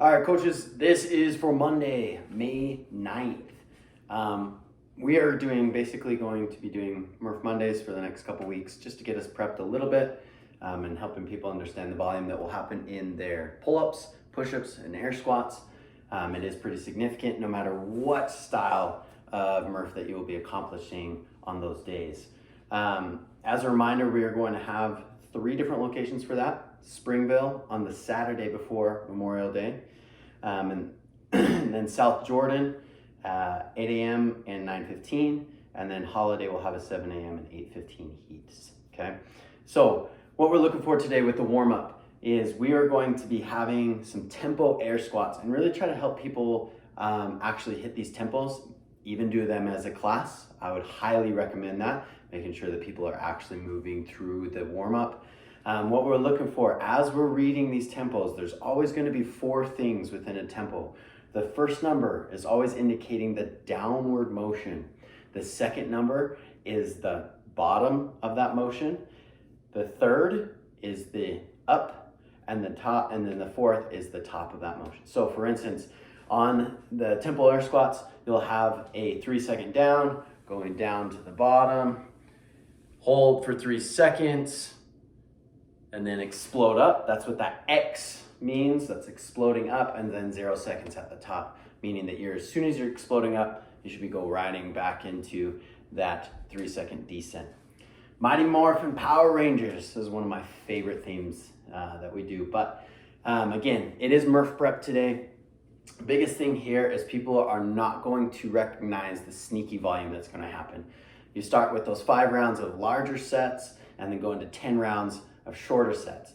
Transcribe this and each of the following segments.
All right, coaches, this is for Monday, May 9th. We are basically going to be doing Murph Mondays for the next couple weeks just to get us prepped a little bit and helping people understand the volume that will happen in their pull-ups, push-ups, and air squats. It is pretty significant no matter what style of Murph that you will be accomplishing on those days. As a reminder, we are going to have 3 different locations for that. Springville on the Saturday before Memorial Day, and then South Jordan, 8 a.m. and 9:15, and then Holiday will have a 7 a.m. and 8:15 heats, okay? So what we're looking for today with the warm-up is we are going to be having some tempo air squats and really try to help people actually hit these tempos, even do them as a class. I would highly recommend that, making sure that people are actually moving through the warm-up. What we're looking for as we're reading these tempos, there's always going to be 4 things within a tempo. The first number is always indicating the downward motion. The second number is the bottom of that motion. The third is the up and the top, and then the fourth is the top of that motion. So for instance, on the tempo air squats, you'll have a 3-second down, going down to the bottom, hold for 3 seconds, and then explode up. That's what that X means. That's exploding up, and then 0 seconds at the top, meaning that as soon as you're exploding up, you should be riding back into that 3-second descent. Mighty Morphin Power Rangers is one of my favorite themes that we do. But again, it is Murph prep today. The biggest thing here is people are not going to recognize the sneaky volume that's going to happen. You start with those 5 rounds of larger sets and then go into 10 rounds of shorter sets.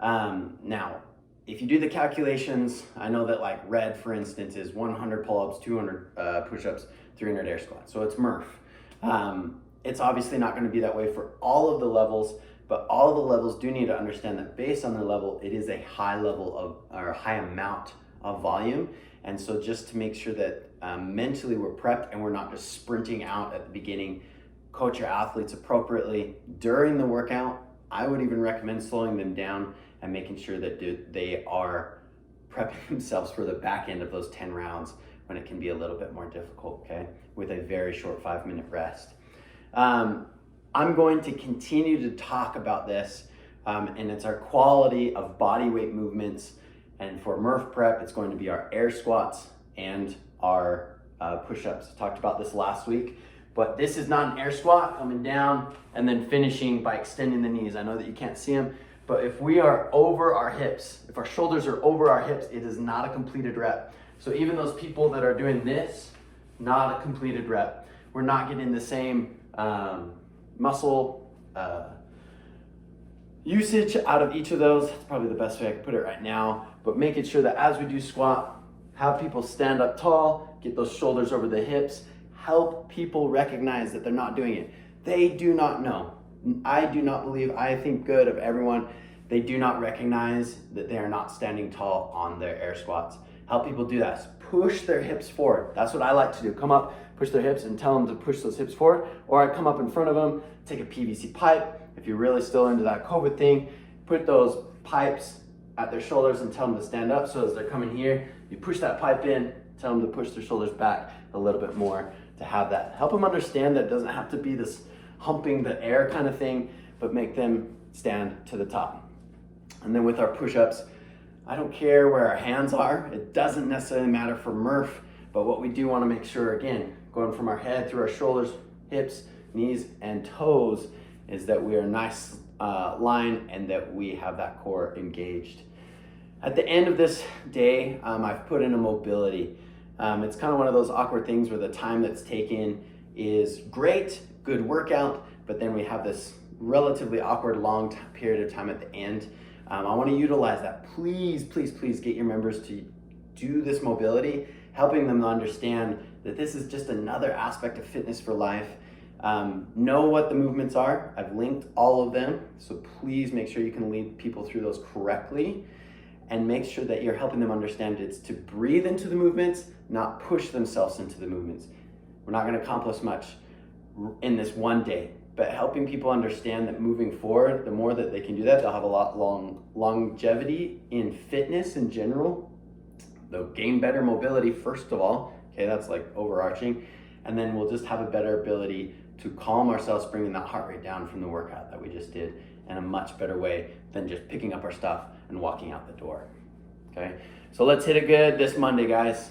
Now, if you do the calculations, I know that like red, for instance, is 100 pull-ups, 200 push-ups, 300 air squats. So it's Murph. It's obviously not going to be that way for all of the levels, but all of the levels do need to understand that based on their level, it is a high level of, or a high amount of volume. And so just to make sure that mentally we're prepped and we're not just sprinting out at the beginning, coach your athletes appropriately during the workout. I would even recommend slowing them down and making sure that they are prepping themselves for the back end of those 10 rounds when it can be a little bit more difficult, okay? With a very short 5-minute rest. I'm going to continue to talk about this, and it's our quality of body weight movements. And for Murph prep, it's going to be our air squats and our push-ups. I talked about this last week. But this is not an air squat, coming down and then finishing by extending the knees. I know that you can't see them, but if we are over our hips, if our shoulders are over our hips, it is not a completed rep. So even those people that are doing this, not a completed rep. We're not getting the same muscle usage out of each of those. That's probably the best way I can put it right now. But making sure that as we do squat, have people stand up tall, get those shoulders over the hips, help people recognize that they're not doing it. They do not know. I do not believe, I think good of everyone, they do not recognize that they are not standing tall on their air squats. Help people do that. Push their hips forward. That's what I like to do. Come up, push their hips, and tell them to push those hips forward. Or I come up in front of them, take a PVC pipe. If you're really still into that COVID thing, put those pipes at their shoulders and tell them to stand up. So as they're coming here, you push that pipe in, tell them to push their shoulders back a little bit more to have that. Help them understand that it doesn't have to be this humping the air kind of thing, but make them stand to the top. And then with our push-ups, I don't care where our hands are. It doesn't necessarily matter for Murph, but what we do want to make sure, again, going from our head through our shoulders, hips, knees, and toes, is that we are a nice line and that we have that core engaged. At the end of this day, I've put in a mobility. It's kind of one of those awkward things where the time that's taken is great, good workout, but then we have this relatively awkward long period of time at the end. I want to utilize that. Please, please, please get your members to do this mobility, helping them to understand that this is just another aspect of fitness for life. Know what the movements are. I've linked all of them, so please make sure you can lead people through those correctly. And make sure that you're helping them understand it's to breathe into the movements, not push themselves into the movements. We're not going to accomplish much in this one day, but helping people understand that moving forward, the more that they can do that, they'll have a lot longevity in fitness in general. they'll gain better mobility first of all. Okay, that's like overarching. And then we'll just have a better ability to calm ourselves, bringing that heart rate down from the workout that we just did in a much better way than just picking up our stuff and walking out the door. Okay, so let's hit it good this Monday, guys.